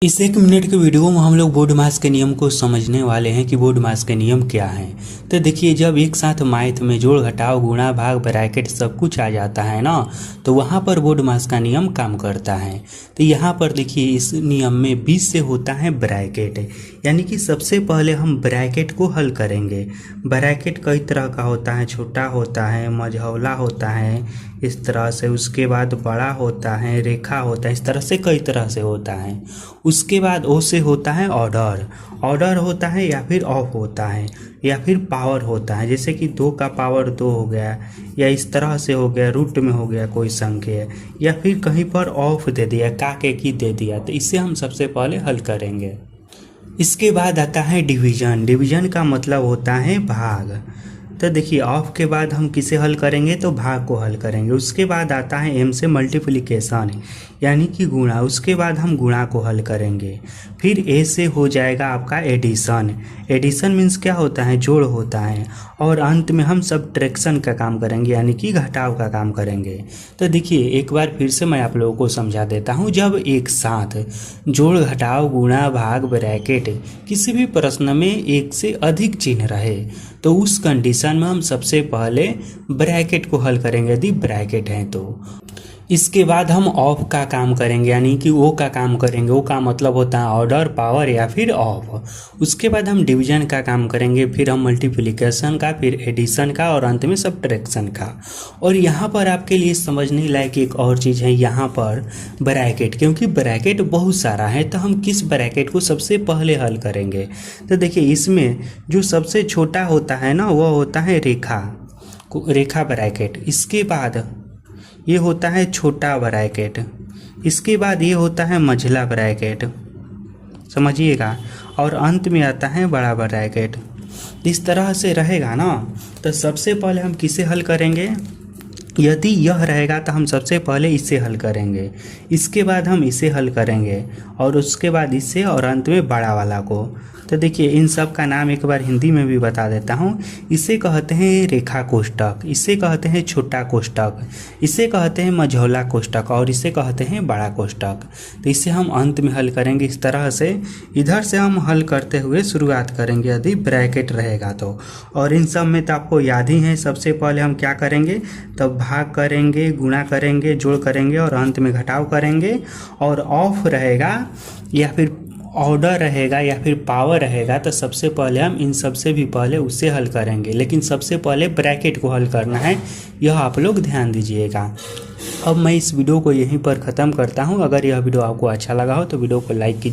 इस 1 मिनट के वीडियो में हम लोग बोर्ड मास के नियम को समझने वाले हैं कि बोर्ड मास के नियम क्या हैं। तो देखिए, जब एक साथ मैथ में जोड़ घटाव गुणा भाग ब्रैकेट सब कुछ आ जाता है ना, तो वहाँ पर बोर्ड मास का नियम काम करता है। तो यहाँ पर देखिए, इस नियम में 20 से होता है ब्रैकेट, यानी कि सबसे पहले हम ब्रैकेट को हल करेंगे। ब्रैकेट कई तरह का होता है, छोटा होता है, मझौला होता है, इस तरह से। उसके बाद बड़ा होता है, रेखा होता है, इस तरह से कई तरह से होता है। उसके बाद ओ से होता है ऑर्डर, ऑर्डर होता है या फिर ऑफ होता है या फिर पावर होता है, जैसे कि 2 का पावर 2 हो गया, या इस तरह से हो गया, रूट में हो गया कोई संख्या, या फिर कहीं पर ऑफ दे दिया, काके की दे दिया। तो इससे हम सबसे पहले हल करेंगे। इसके बाद आता है डिवीजन। डिवीजन का मतलब होता है भाग। तो देखिए, ऑफ के बाद हम किसे हल करेंगे, तो भाग को हल करेंगे। उसके बाद आता है एम से मल्टीप्लिकेशन, यानी कि गुणा। उसके बाद हम गुणा को हल करेंगे। फिर ए से हो जाएगा आपका एडिशन। एडिशन मीन्स क्या होता है, जोड़ होता है। और अंत में हम सब्ट्रैक्शन का काम करेंगे, यानी कि घटाव का काम करेंगे। तो देखिए, एक बार फिर से मैं आप लोगों को समझा देता हूँ। जब एक साथ जोड़ घटाव गुणा भाग ब्रैकेट किसी भी प्रश्न में एक से अधिक चिन्ह रहे, तो उस कंडीशन में हम सबसे पहले ब्रैकेट को हल करेंगे, यदि ब्रैकेट है तो। इसके बाद हम ऑफ का काम करेंगे, यानी कि ओ का काम करेंगे। ओ का मतलब होता है ऑर्डर, पावर या फिर ऑफ। उसके बाद हम डिवीजन का काम करेंगे, फिर हम मल्टीप्लिकेशन का, फिर एडिशन का, और अंत में सब्ट्रैक्शन का। और यहाँ पर आपके लिए समझने लायक एक और चीज़ है, यहाँ पर ब्रैकेट, क्योंकि ब्रैकेट बहुत सारा है, तो हम किस ब्रैकेट को सबसे पहले हल करेंगे। तो देखिए, इसमें जो सबसे छोटा होता है ना, वह होता है रेखा, रेखा ब्रैकेट। इसके बाद ये होता है छोटा ब्रैकेट। इसके बाद ये होता है मझला ब्रैकेट, समझिएगा। और अंत में आता है बड़ा ब्रैकेट। इस तरह से रहेगा ना। तो सबसे पहले हम किसे हल करेंगे, यदि यह रहेगा तो हम सबसे पहले इसे हल करेंगे। इसके बाद हम इसे हल करेंगे, और उसके बाद इसे, और अंत में बड़ा वाला को। तो देखिए, इन सब का नाम एक बार हिंदी में भी बता देता हूँ। इसे कहते हैं रेखा कोष्ठक, इसे कहते हैं छोटा कोष्ठक, इसे कहते हैं मझौला कोष्ठक, और इसे कहते हैं बड़ा कोष्ठक। तो इसे हम अंत में हल करेंगे इस तरह से। इधर से हम हल करते हुए शुरुआत करेंगे यदि ब्रैकेट रहेगा तो। और इन सब में तो आपको याद ही है, सबसे पहले हम क्या करेंगे, तब भाग करेंगे, गुणा करेंगे, जोड़ करेंगे, और अंत में घटाव करेंगे। और ऑफ रहेगा या फिर ऑर्डर रहेगा या फिर पावर रहेगा, तो सबसे पहले हम इन सबसे भी पहले उससे हल करेंगे। लेकिन सबसे पहले ब्रैकेट को हल करना है, यह आप लोग ध्यान दीजिएगा। अब मैं इस वीडियो को यहीं पर ख़त्म करता हूँ। अगर यह वीडियो आपको अच्छा लगा हो तो वीडियो को लाइक कीजिए।